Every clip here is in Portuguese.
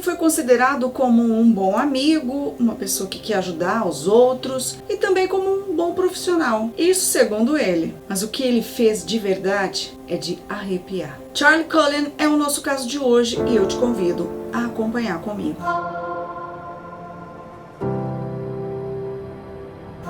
foi considerado como um bom amigo, uma pessoa que quer ajudar os outros e também como um bom profissional. Isso segundo ele. Mas o que ele fez de verdade é de arrepiar. Charlie Cullen é o nosso caso de hoje e eu te convido a acompanhar comigo.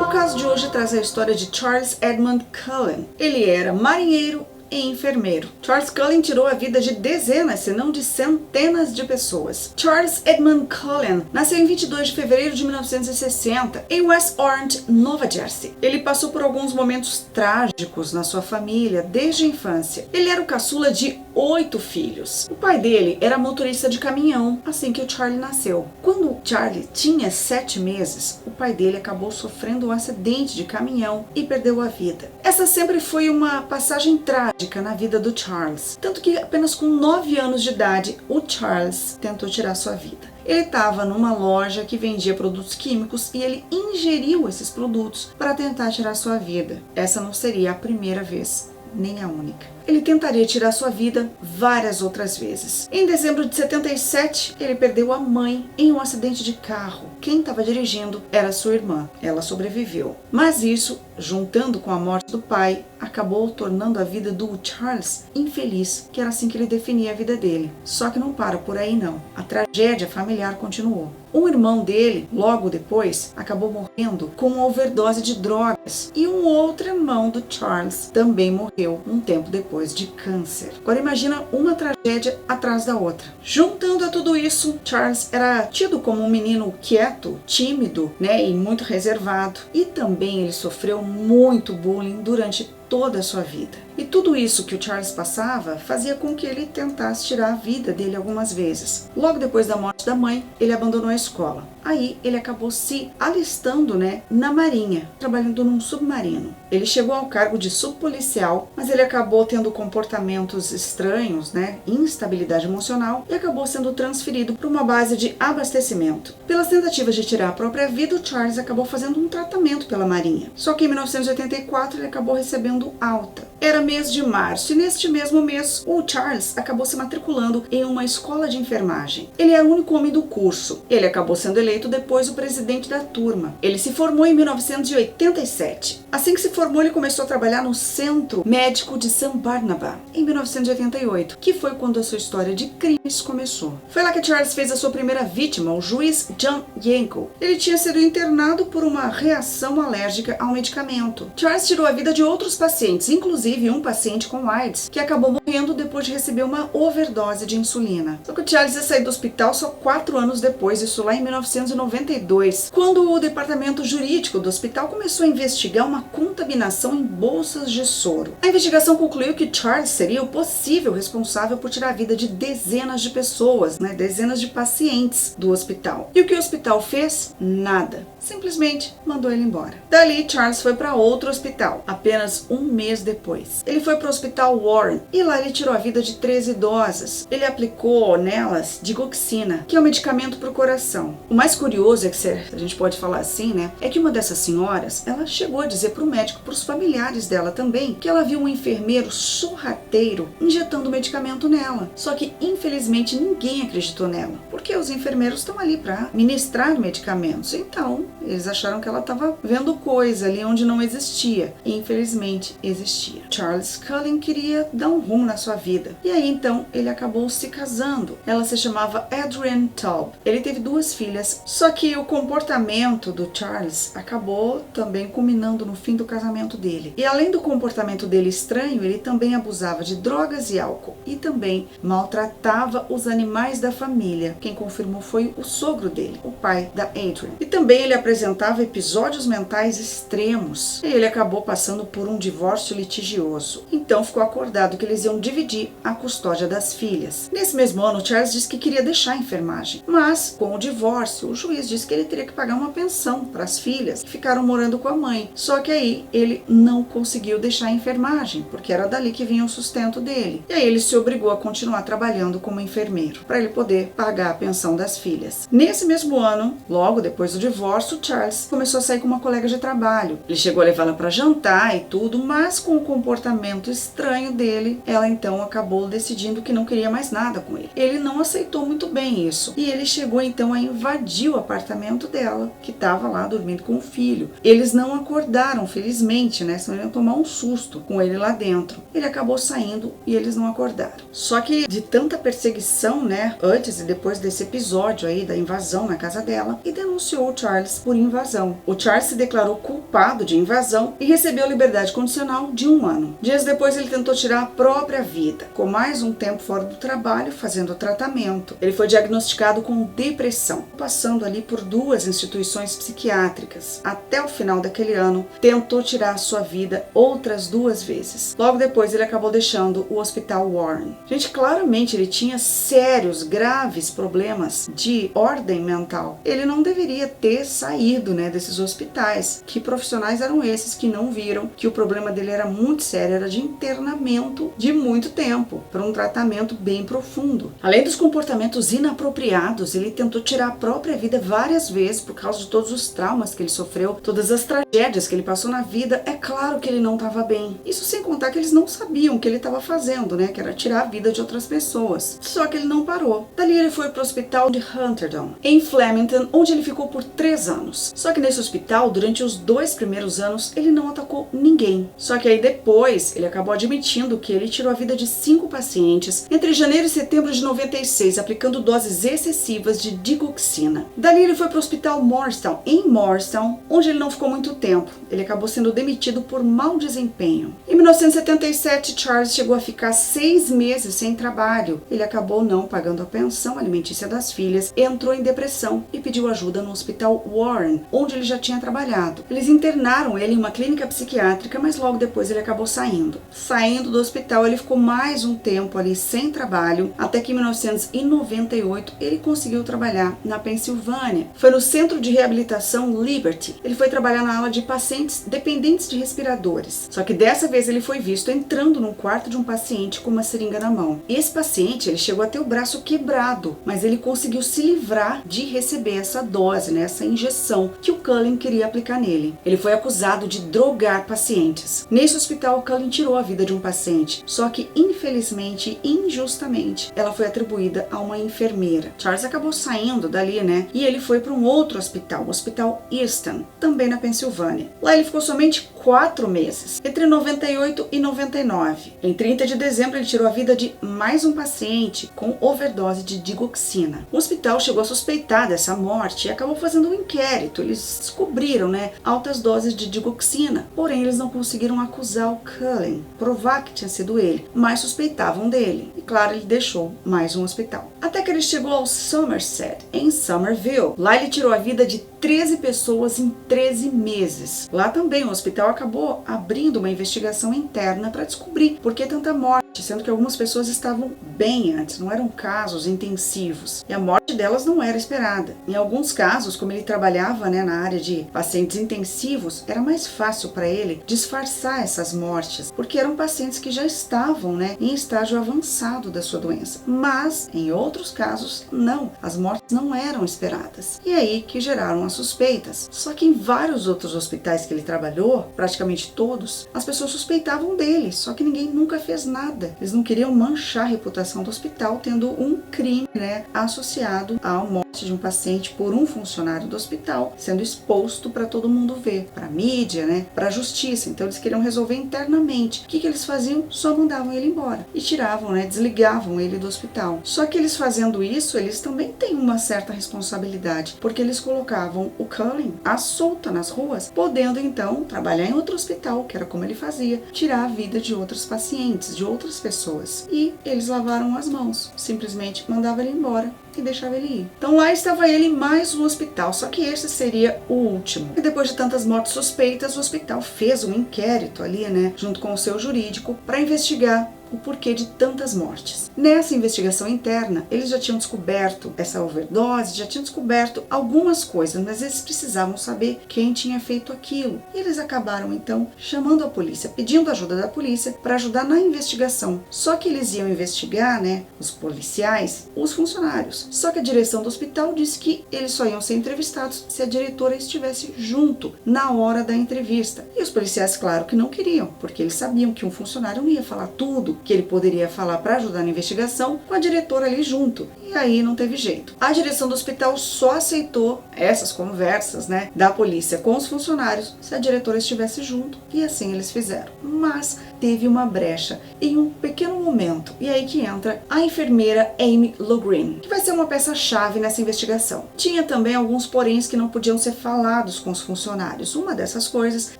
O caso de hoje traz a história de Charles Edmund Cullen. Ele era marinheiro e enfermeiro. Charles Cullen tirou a vida de dezenas, se não de centenas de pessoas. Charles Edmund Cullen nasceu em 22 de fevereiro de 1960 em West Orange, Nova Jersey. Ele passou por alguns momentos trágicos na sua família desde a infância. Ele era o caçula de 8 filhos. O pai dele era motorista de caminhão assim que o Charlie nasceu. Quando o Charlie tinha 7 meses, o pai dele acabou sofrendo um acidente de caminhão e perdeu a vida. Essa sempre foi uma passagem trágica na vida do Charles, tanto que apenas com 9 anos de idade, o Charles tentou tirar sua vida. Ele estava numa loja que vendia produtos químicos e ele ingeriu esses produtos para tentar tirar sua vida. Essa não seria a primeira vez, nem a única. Ele tentaria tirar sua vida várias outras vezes. Em dezembro de 77, ele perdeu a mãe em um acidente de carro. Quem estava dirigindo era sua irmã. Ela sobreviveu. Mas isso, juntando com a morte do pai, acabou tornando a vida do Charles infeliz, que era assim que ele definia a vida dele. Só que não para por aí não. A tragédia familiar continuou. Um irmão dele, logo depois, acabou morrendo com uma overdose de drogas. E um outro irmão do Charles também morreu um tempo depois de câncer. Agora imagina uma tragédia atrás da outra. Juntando a tudo isso, Charles era tido como um menino quieto, tímido, e muito reservado. E também ele sofreu muito bullying durante toda a sua vida. E tudo isso que o Charles passava fazia com que ele tentasse tirar a vida dele algumas vezes. Logo depois da morte da mãe, ele abandonou a escola. Aí ele acabou se alistando, na marinha, trabalhando num submarino. Ele chegou ao cargo de subpolicial, mas ele acabou tendo comportamentos estranhos, instabilidade emocional, e acabou sendo transferido para uma base de abastecimento. Pelas tentativas de tirar a própria vida, o Charles acabou fazendo um tratamento pela marinha. Só que em 1984 ele acabou recebendo alta. Era mês de março e neste mesmo mês o Charles acabou se matriculando em uma escola de enfermagem. Ele era o único homem do curso. Ele acabou sendo eleito depois o presidente da turma. Ele se formou em 1987. Assim que se formou, ele começou a trabalhar no Centro Médico de St. Barnabas em 1988, que foi quando a sua história de crimes começou. Foi lá que Charles fez a sua primeira vítima, o juiz John Yankel. Ele tinha sido internado por uma reação alérgica ao medicamento. Charles tirou a vida de outros pacientes, inclusive um paciente com AIDS, que acabou morrendo depois de receber uma overdose de insulina. Só que o Charles ia sair do hospital só 4 anos depois, isso lá em 1992, quando o departamento jurídico do hospital começou a investigar uma contaminação em bolsas de soro. A investigação concluiu que Charles seria o possível responsável por tirar a vida de dezenas de pessoas, dezenas de pacientes do hospital. E o que o hospital fez? Nada. Simplesmente mandou ele embora. Dali, Charles foi para outro hospital, apenas um mês depois. Ele foi para o Hospital Warren e lá ele tirou a vida de 3 idosas. Ele aplicou nelas digoxina, que é um medicamento para o coração. O mais curioso é que, a gente pode falar assim, é que uma dessas senhoras, ela chegou a dizer para o médico, para os familiares dela também, que ela viu um enfermeiro sorrateiro injetando medicamento nela. Só que, infelizmente, ninguém acreditou nela, porque os enfermeiros estão ali para ministrar medicamentos. Então, eles acharam que ela estava vendo coisa ali onde não existia. E, infelizmente, existia. Charles Cullen queria dar um rumo na sua vida. E aí, então, ele acabou se casando. Ela se chamava Adrienne Taub. Ele teve 2 filhas, só que o comportamento do Charles acabou também culminando no fim do casamento dele. E além do comportamento dele estranho, ele também abusava de drogas e álcool. E também maltratava os animais da família. Quem confirmou foi o sogro dele, o pai da Adrienne. E também ele apresentava episódios mentais extremos. E ele acabou passando por um divórcio litigioso. Então ficou acordado que eles iam dividir a custódia das filhas. Nesse mesmo ano, Charles disse que queria deixar a enfermagem. Mas, com o divórcio, o juiz disse que ele teria que pagar uma pensão para as filhas que ficaram morando com a mãe. Só que aí ele não conseguiu deixar a enfermagem, porque era dali que vinha o sustento dele. E aí ele se obrigou a continuar trabalhando como enfermeiro, para ele poder pagar a pensão das filhas. Nesse mesmo ano, logo depois do divórcio, Charles começou a sair com uma colega de trabalho. Ele chegou a levá-la para jantar e tudo, mas com o comportamento estranho dele, ela então acabou decidindo que não queria mais nada com ele. Ele não aceitou muito bem isso e ele chegou então a invadir o apartamento dela, que estava lá dormindo com o filho. Eles não acordaram, felizmente, né? Senão iam tomar um susto com ele lá dentro. Ele acabou saindo e eles não acordaram. Só que de tanta perseguição, né, antes e depois desse episódio aí da invasão na casa dela, e denunciou o Charles por invasão. O Charles se declarou culpado de invasão e recebeu liberdade condicional de 1 ano. Dias depois ele tentou tirar a própria vida, com mais um tempo fora do trabalho, fazendo tratamento. Ele foi diagnosticado com depressão, passando ali por 2 instituições psiquiátricas. Até o final daquele ano, tentou tirar a sua vida outras 2 vezes. Logo depois ele acabou deixando o Hospital Warren. Gente, claramente ele tinha sérios, graves problemas de ordem mental. Ele não deveria ter saído, né, desses hospitais. Que profissionais eram esses que não viram que o problema dele era muito sério, era de internamento de muito tempo, para um tratamento bem profundo. Além dos comportamentos inapropriados, ele tentou tirar a própria vida várias vezes por causa de todos os traumas que ele sofreu, todas as tragédias que ele passou na vida. É claro que ele não estava bem. Isso sem contar que eles não sabiam o que ele estava fazendo, né, que era tirar a vida de outras pessoas. Só que ele não parou. Dali ele foi para o hospital de Hunterdon, em Flemington, onde ele ficou por 3 anos. Só que nesse hospital, durante os 2 primeiros anos, ele não atacou ninguém. Só que aí depois, ele acabou admitindo que ele tirou a vida de 5 pacientes entre janeiro e setembro de 96, aplicando doses excessivas de digoxina. Dali ele foi para o hospital Morristown, em Morristown, onde ele não ficou muito tempo. Ele acabou sendo demitido por mau desempenho. Em 1977, Charles chegou a ficar 6 meses sem trabalho. Ele acabou não pagando a pensão alimentícia das filhas, entrou em depressão e pediu ajuda no Hospital Warren, onde ele já tinha trabalhado. Eles internaram ele em uma clínica psiquiátrica, mas logo depois ele acabou saindo. Saindo do hospital, ele ficou mais um tempo ali sem trabalho, até que em 1998 ele conseguiu trabalhar na Pensilvânia. Foi no Centro de Reabilitação Liberty. Ele foi trabalhar na ala de pacientes dependentes de respiradores. Só que dessa vez ele foi visto entrando num quarto de um paciente com uma seringa na mão. Esse paciente, ele chegou a ter o braço quebrado, mas ele conseguiu se livrar de receber essa dose, né, essa injeção que o Cullen queria aplicar nele. Ele foi acusado de drogar pacientes. Nesse hospital, o Cullen tirou a vida de um paciente, só que infelizmente, injustamente, ela foi atribuída a uma enfermeira. Charles acabou saindo dali, né, e ele foi para um outro hospital, o Hospital Easton, também na Pensilvânia. Lá ele ficou somente 4 meses, entre 98 e 99. Em 30 de dezembro, ele tirou a vida de mais um paciente com overdose de digoxina. O hospital chegou a suspeitar dessa morte e acabou fazendo um inquérito. Eles descobriram, né, altas doses de digoxina, porém eles não conseguiram acusar o Cullen, provar que tinha sido ele, mas suspeitavam dele. E claro, ele deixou mais um hospital. Até que ele chegou ao Somerset, em Somerville. Lá ele tirou a vida de 13 pessoas em 13 meses. Lá também o hospital acabou abrindo uma investigação interna para descobrir por que tanta morte, sendo que algumas pessoas estavam bem antes, não eram casos intensivos. E a morte delas não era esperada. Em alguns casos, como ele trabalhava, né, na área de pacientes intensivos, era mais fácil para ele disfarçar essas mortes, porque eram pacientes que já estavam, né, em estágio avançado da sua doença. Mas, em outros casos, não. As mortes não eram esperadas. E aí que geraram as suspeitas. Só que em vários outros hospitais que ele trabalhou, praticamente todos, as pessoas suspeitavam dele, só que ninguém nunca fez nada. Eles não queriam manchar a reputação do hospital, tendo um crime, né, associado à morte de um paciente por um funcionário do hospital, sendo exposto para todo mundo ver, para a mídia, né, para a justiça. Então eles queriam resolver internamente. O que eles faziam? Só mandavam ele embora e tiravam, né, desligavam ele do hospital. Só que eles fazendo isso, eles também têm uma certa responsabilidade, porque eles colocavam o Cullen à solta nas ruas, podendo então trabalhar em outro hospital, que era como ele fazia, tirar a vida de outros pacientes, de outras pessoas. E eles lavaram as mãos, simplesmente mandavam ele embora e deixava ele ir. Então lá estava ele em mais um hospital, só que esse seria o último. E depois de tantas mortes suspeitas, o hospital fez um inquérito ali, né, junto com o seu jurídico, para investigar o porquê de tantas mortes. Nessa investigação interna, eles já tinham descoberto essa overdose, já tinham descoberto algumas coisas, mas eles precisavam saber quem tinha feito aquilo. E eles acabaram então chamando a polícia, pedindo ajuda da polícia para ajudar na investigação. Só que eles iam investigar, né, os policiais, os funcionários. Só que a direção do hospital disse que eles só iam ser entrevistados se a diretora estivesse junto na hora da entrevista. E os policiais, claro que não queriam, porque eles sabiam que um funcionário não ia falar tudo que ele poderia falar para ajudar na investigação com a diretora ali junto. E aí não teve jeito. A direção do hospital só aceitou essas conversas, né, da polícia com os funcionários se a diretora estivesse junto, e assim eles fizeram. Mas teve uma brecha em um pequeno momento, e aí que entra a enfermeira Amy Logren, que vai ser uma peça-chave nessa investigação. Tinha também alguns poréns que não podiam ser falados com os funcionários. Uma dessas coisas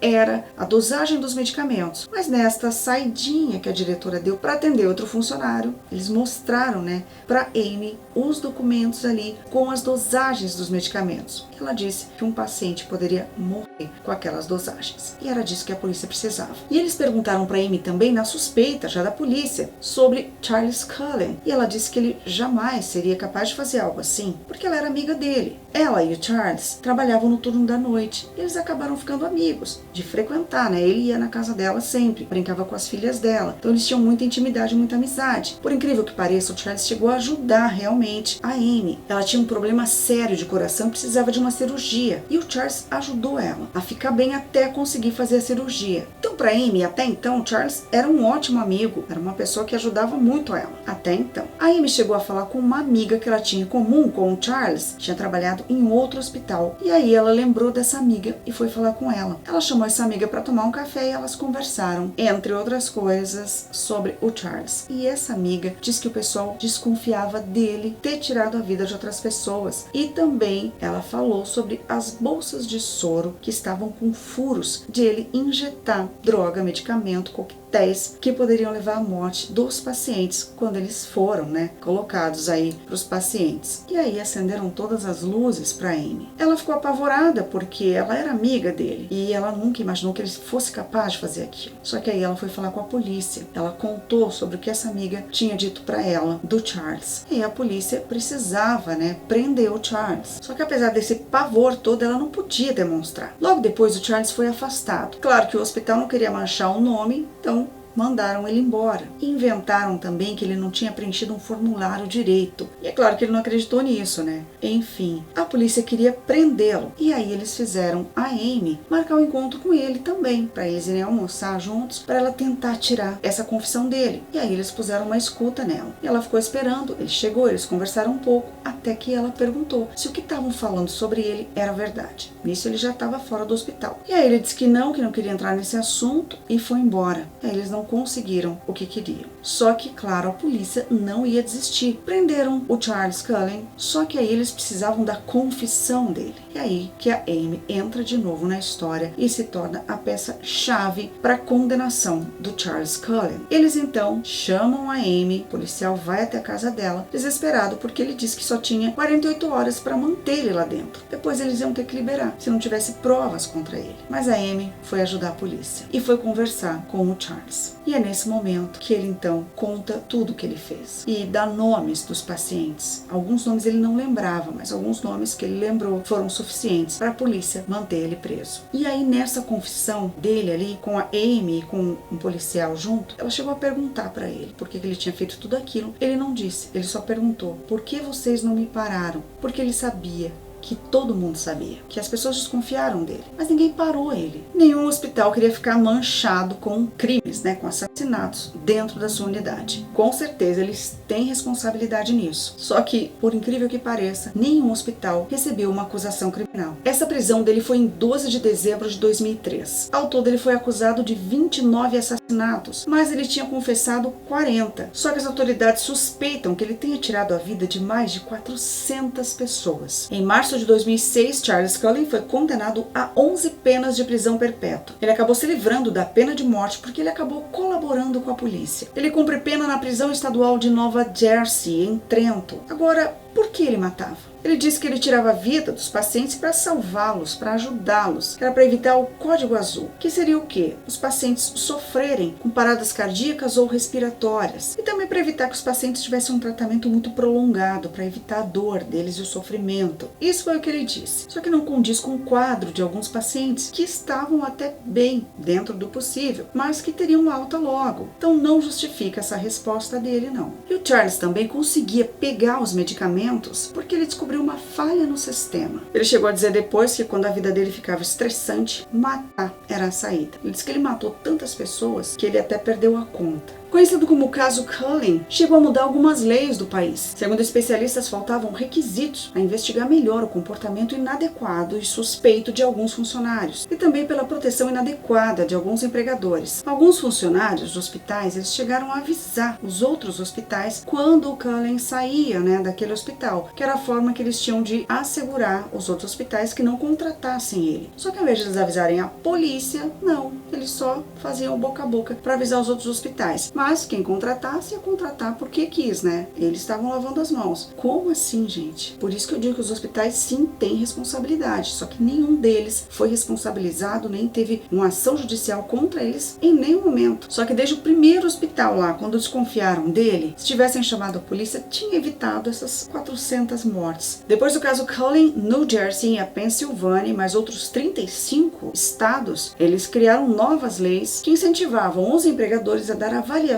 era a dosagem dos medicamentos, mas nesta saidinha que a diretora deu para atender outro funcionário, eles mostraram, né, para Amy os documentos ali com as dosagens dos medicamentos. Ela disse que um paciente poderia morrer com aquelas dosagens, e era disso que a polícia precisava. E eles perguntaram para Amy também, na suspeita já da polícia, sobre Charles Cullen, e ela disse que ele jamais seria capaz de fazer algo assim, porque ela era amiga dele. Ela e o Charles trabalhavam no turno da noite, e eles acabaram ficando amigos, de frequentar, né? Ele ia na casa dela sempre, brincava com as filhas dela, então eles tinham muita intimidade, muita amizade. Por incrível que pareça, o Charles chegou a ajudar realmente a Amy. Ela tinha um problema sério de coração, precisava de uma cirurgia, e o Charles ajudou ela a ficar bem até conseguir fazer a cirurgia. Então, para Amy, até então, o Charles era um ótimo amigo, era uma pessoa que ajudava muito ela, até então. A Amy chegou a falar com uma amiga que ela tinha em comum com o Charles, tinha trabalhado em outro hospital, e aí ela lembrou dessa amiga e foi falar com ela. Ela chamou essa amiga para tomar um café e elas conversaram, entre outras coisas, sobre o Charles. E essa amiga disse que o pessoal desconfiava dele ter tirado a vida de outras pessoas, e também ela falou sobre as bolsas de soro que estavam com furos de ele injetar droga, medicamento, coquetéis que poderiam levar à morte dos pacientes quando eles foram, né, colocados aí para os pacientes. E aí acenderam todas as luzes para Amy. Ela ficou apavorada porque ela era amiga dele e ela nunca imaginou que ele fosse capaz de fazer aquilo. Só que aí ela foi falar com a polícia. Ela contou sobre o que essa amiga tinha dito para ela do Charles. E a polícia precisava, né, prender o Charles. Só que apesar desse pavor todo, ela não podia demonstrar. Logo depois o Charles foi afastado. Claro que o hospital não queria manchar o nome, então mandaram ele embora. Inventaram também que ele não tinha preenchido um formulário direito. E é claro que ele não acreditou nisso, né? Enfim, a polícia queria prendê-lo. E aí eles fizeram a Amy marcar um encontro com ele também, para eles irem almoçar juntos, para ela tentar tirar essa confissão dele. E aí eles puseram uma escuta nela. E ela ficou esperando, ele chegou, eles conversaram um pouco, até que ela perguntou se o que estavam falando sobre ele era verdade. Nisso ele já estava fora do hospital. E aí ele disse que não queria entrar nesse assunto e foi embora. E aí eles não conseguiram o que queriam. Só que, claro, a polícia não ia desistir. Prenderam o Charles Cullen, só que aí eles precisavam da confissão dele. E aí que a Amy entra de novo na história e se torna a peça-chave para a condenação do Charles Cullen. Eles então chamam a Amy, o policial vai até a casa dela, desesperado porque ele disse que só tinha 48 horas para manter ele lá dentro. Depois eles iam ter que liberar, se não tivesse provas contra ele. Mas a Amy foi ajudar a polícia e foi conversar com o Charles. E é nesse momento que ele então conta tudo o que ele fez e dá nomes dos pacientes. Alguns nomes ele não lembrava, mas alguns nomes que ele lembrou foram suficientes para a polícia manter ele preso. E aí nessa confissão dele ali com a Amy e com um policial junto, ela chegou a perguntar para ele por que ele tinha feito tudo aquilo. Ele não disse, ele só perguntou: por que vocês não me pararam? Porque ele sabia que todo mundo sabia, que as pessoas desconfiaram dele, mas ninguém parou ele. Nenhum hospital queria ficar manchado com crimes, né, com assassinatos dentro da sua unidade. Com certeza eles têm responsabilidade nisso. Só que, por incrível que pareça, nenhum hospital recebeu uma acusação criminal. Essa prisão dele foi em 12 de dezembro de 2003. Ao todo ele foi acusado de 29 assassinatos, mas ele tinha confessado 40. Só que as autoridades suspeitam que ele tenha tirado a vida de mais de 400 pessoas. Em março de 2006, Charles Cullen foi condenado a 11 penas de prisão perpétua. Ele acabou se livrando da pena de morte porque ele acabou colaborando com a polícia. Ele cumpre pena na prisão estadual de Nova Jersey, em Trenton. Agora, Por que ele matava? Ele disse que ele tirava a vida dos pacientes para salvá-los, para ajudá-los, que era para evitar o código azul, que seria o quê? Os pacientes sofrerem com paradas cardíacas ou respiratórias, e também para evitar que os pacientes tivessem um tratamento muito prolongado, para evitar a dor deles e o sofrimento. Isso foi o que ele disse, só que não condiz com o quadro de alguns pacientes que estavam até bem, dentro do possível, mas que teriam alta logo, então não justifica essa resposta dele não. E o Charles também conseguia pegar os medicamentos porque ele descobriu uma falha no sistema. Ele chegou a dizer depois que quando a vida dele ficava estressante, matar era a saída. Ele disse que ele matou tantas pessoas que ele até perdeu a conta. Conhecido como o caso Cullen, chegou a mudar algumas leis do país. Segundo especialistas, faltavam requisitos a investigar melhor o comportamento inadequado e suspeito de alguns funcionários, e também pela proteção inadequada de alguns empregadores. Alguns funcionários dos hospitais, eles chegaram a avisar os outros hospitais quando o Cullen saía, daquele hospital, que era a forma que eles tinham de assegurar os outros hospitais que não contratassem ele. Só que ao invés de eles avisarem a polícia, não, eles só faziam boca a boca para avisar os outros hospitais. Mas quem contratasse ia contratar porque quis, Eles estavam lavando as mãos. Como assim, gente? Por isso que eu digo que os hospitais sim têm responsabilidade, só que nenhum deles foi responsabilizado, nem teve uma ação judicial contra eles em nenhum momento. Só que desde o primeiro hospital lá, quando desconfiaram dele, se tivessem chamado a polícia, tinha evitado essas 400 mortes. Depois do caso Cullen, New Jersey e a Pensilvânia e mais outros 35 estados, eles criaram novas leis que incentivavam os empregadores a dar avaliações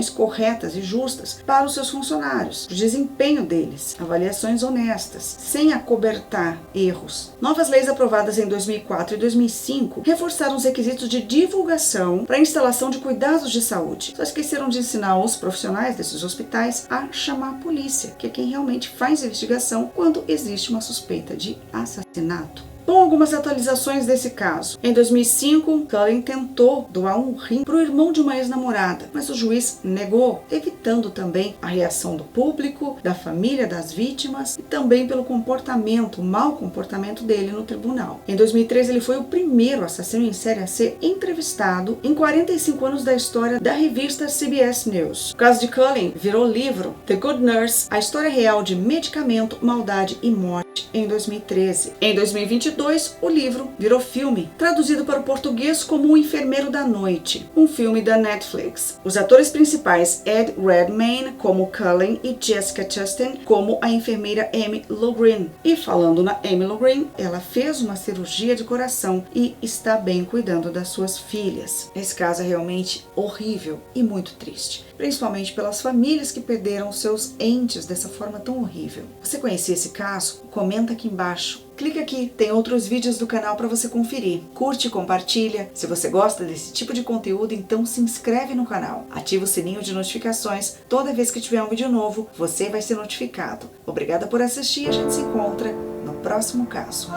corretas e justas para os seus funcionários, o desempenho deles, avaliações honestas, sem acobertar erros. Novas leis aprovadas em 2004 e 2005 reforçaram os requisitos de divulgação para a instalação de cuidados de saúde. Só esqueceram de ensinar os profissionais desses hospitais a chamar a polícia, que é quem realmente faz a investigação quando existe uma suspeita de assassinato. Bom, algumas atualizações desse caso. Em 2005, Cullen tentou doar um rim para o irmão de uma ex-namorada, mas o juiz negou, evitando também a reação do público, da família das vítimas e também pelo comportamento, o mau comportamento dele no tribunal. Em 2013, ele foi o primeiro assassino em série a ser entrevistado em 45 anos da história da revista CBS News. O caso de Cullen virou livro The Good Nurse, a história real de medicamento, maldade e morte, em 2013. Em 2022, o livro virou filme, traduzido para o português como O Enfermeiro da Noite, um filme da Netflix. Os atores principais Ed Redmayne como Cullen e Jessica Chastain como a enfermeira Amy Logren. E falando na Amy Logren, ela fez uma cirurgia de coração e está bem cuidando das suas filhas. Esse caso é realmente horrível e muito triste, principalmente pelas famílias que perderam seus entes dessa forma tão horrível. Você conhecia esse caso? Comenta aqui embaixo. Clica aqui, tem outros vídeos do canal para você conferir. Curte e compartilha. Se você gosta desse tipo de conteúdo, então se inscreve no canal. Ativa o sininho de notificações. Toda vez que tiver um vídeo novo, você vai ser notificado. Obrigada por assistir e a gente se encontra no próximo caso.